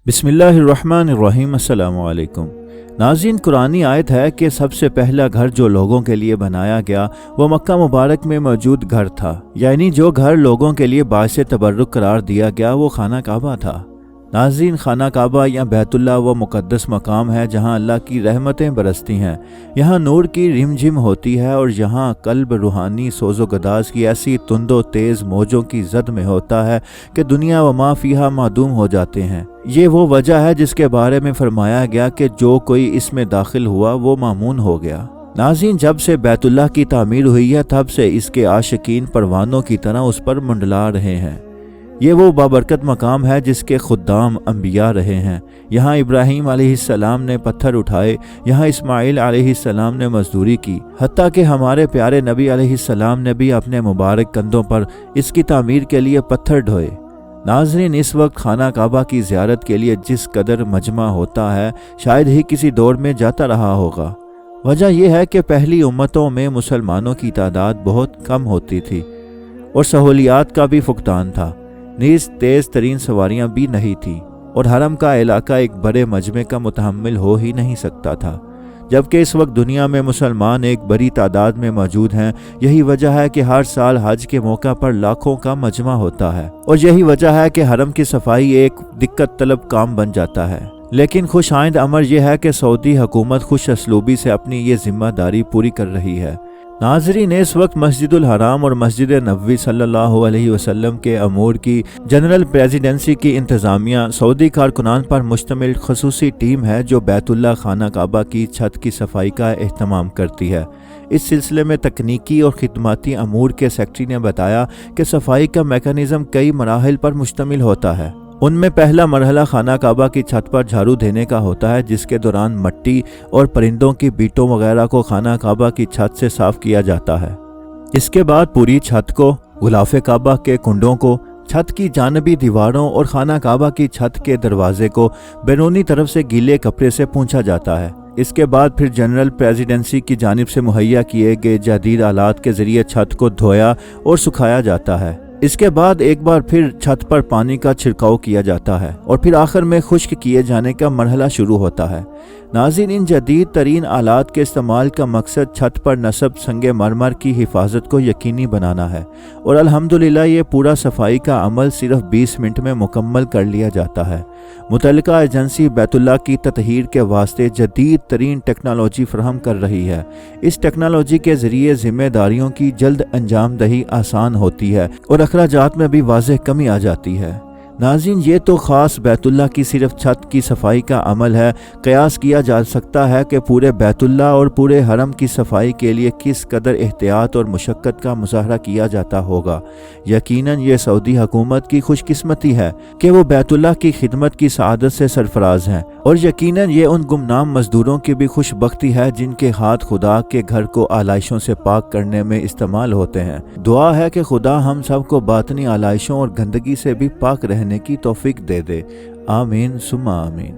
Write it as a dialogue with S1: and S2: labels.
S1: بسم اللہ الرحمن الرحیم۔ السلام علیکم ناظرین، قرآنی آیت ہے کہ سب سے پہلا گھر جو لوگوں کے لیے بنایا گیا وہ مکہ مبارک میں موجود گھر تھا، یعنی جو گھر لوگوں کے لیے باعث تبرک قرار دیا گیا وہ خانہ کعبہ تھا۔ ناظرین، خانہ کعبہ یا بیت اللہ وہ مقدس مقام ہے جہاں اللہ کی رحمتیں برستی ہیں، یہاں نور کی رم جھم ہوتی ہے اور یہاں قلب روحانی سوز و گداز کی ایسی تند و تیز موجوں کی زد میں ہوتا ہے کہ دنیا و ما فیہا معدوم ہو جاتے ہیں۔ یہ وہ وجہ ہے جس کے بارے میں فرمایا گیا کہ جو کوئی اس میں داخل ہوا وہ مامون ہو گیا۔ ناظرین، جب سے بیت اللہ کی تعمیر ہوئی ہے تب سے اس کے عاشقین پروانوں کی طرح اس پر منڈلا رہے ہیں۔ یہ وہ بابرکت مقام ہے جس کے خدام انبیاء رہے ہیں۔ یہاں ابراہیم علیہ السلام نے پتھر اٹھائے، یہاں اسماعیل علیہ السلام نے مزدوری کی، حتیٰ کہ ہمارے پیارے نبی علیہ السلام نے بھی اپنے مبارک کندھوں پر اس کی تعمیر کے لیے پتھر ڈھوئے۔ ناظرین، اس وقت خانہ کعبہ کی زیارت کے لیے جس قدر مجمع ہوتا ہے شاید ہی کسی دور میں جاتا رہا ہوگا۔ وجہ یہ ہے کہ پہلی امتوں میں مسلمانوں کی تعداد بہت کم ہوتی تھی اور سہولیات کا بھی فقدان تھا، نیز تیز ترین سواریاں بھی نہیں تھیں، اور حرم کا علاقہ ایک بڑے مجمع کا متحمل ہو ہی نہیں سکتا تھا، جبکہ اس وقت دنیا میں مسلمان ایک بڑی تعداد میں موجود ہیں۔ یہی وجہ ہے کہ ہر سال حج کے موقع پر لاکھوں کا مجمع ہوتا ہے، اور یہی وجہ ہے کہ حرم کی صفائی ایک دقت طلب کام بن جاتا ہے۔ لیکن خوش آئند امر یہ ہے کہ سعودی حکومت خوش اسلوبی سے اپنی یہ ذمہ داری پوری کر رہی ہے۔ ناظرین، اس وقت مسجد الحرام اور مسجد نبوی صلی اللہ علیہ وسلم کے امور کی جنرل پریزیڈنسی کی انتظامیہ سعودی کارکنان پر مشتمل خصوصی ٹیم ہے جو بیت اللہ خانہ کعبہ کی چھت کی صفائی کا اہتمام کرتی ہے۔ اس سلسلے میں تکنیکی اور خدماتی امور کے سیکرٹری نے بتایا کہ صفائی کا میکانزم کئی مراحل پر مشتمل ہوتا ہے۔ ان میں پہلا مرحلہ خانہ کعبہ کی چھت پر جھاڑو دینے کا ہوتا ہے، جس کے دوران مٹی اور پرندوں کی بیٹوں وغیرہ کو خانہ کعبہ کی چھت سے صاف کیا جاتا ہے۔ اس کے بعد پوری چھت کو، غلاف کعبہ کے کنڈوں کو، چھت کی جانبی دیواروں اور خانہ کعبہ کی چھت کے دروازے کو بیرونی طرف سے گیلے کپڑے سے پونچھا جاتا ہے۔ اس کے بعد پھر جنرل پریزیڈنسی کی جانب سے مہیا کیے گئے جدید آلات کے ذریعے چھت کو دھویا اور سکھایا جاتا ہے۔ اس کے بعد ایک بار پھر چھت پر پانی کا چھڑکاؤ کیا جاتا ہے اور پھر آخر میں خشک کیے جانے کا مرحلہ شروع ہوتا ہے۔ ناظرین، ان جدید ترین آلات کے استعمال کا مقصد چھت پر نصب سنگ مرمر کی حفاظت کو یقینی بنانا ہے، اور الحمدللہ یہ پورا صفائی کا عمل صرف 20 منٹ میں مکمل کر لیا جاتا ہے۔ متعلقہ ایجنسی بیت اللہ کی تطہیر کے واسطے جدید ترین ٹیکنالوجی فراہم کر رہی ہے۔ اس ٹیکنالوجی کے ذریعے ذمہ داریوں کی جلد انجام دہی آسان ہوتی ہے اور اخراجات میں بھی واضح کمی آ جاتی ہے۔ ناظرین، یہ تو خاص بیت اللہ کی صرف چھت کی صفائی کا عمل ہے۔ قیاس کیا جا سکتا ہے کہ پورے بیت اللہ اور پورے حرم کی صفائی کے لیے کس قدر احتیاط اور مشقت کا مظاہرہ کیا جاتا ہوگا۔ یقیناً یہ سعودی حکومت کی خوش قسمتی ہے کہ وہ بیت اللہ کی خدمت کی سعادت سے سرفراز ہیں، اور یقیناً یہ ان گمنام مزدوروں کی بھی خوش بختی ہے جن کے ہاتھ خدا کے گھر کو آلائشوں سے پاک کرنے میں استعمال ہوتے ہیں۔ دعا ہے کہ خدا ہم سب کو باطنی آلائشوں اور گندگی سے بھی پاک رہنے کی توفیق دے دے۔ آمین ثم آمین۔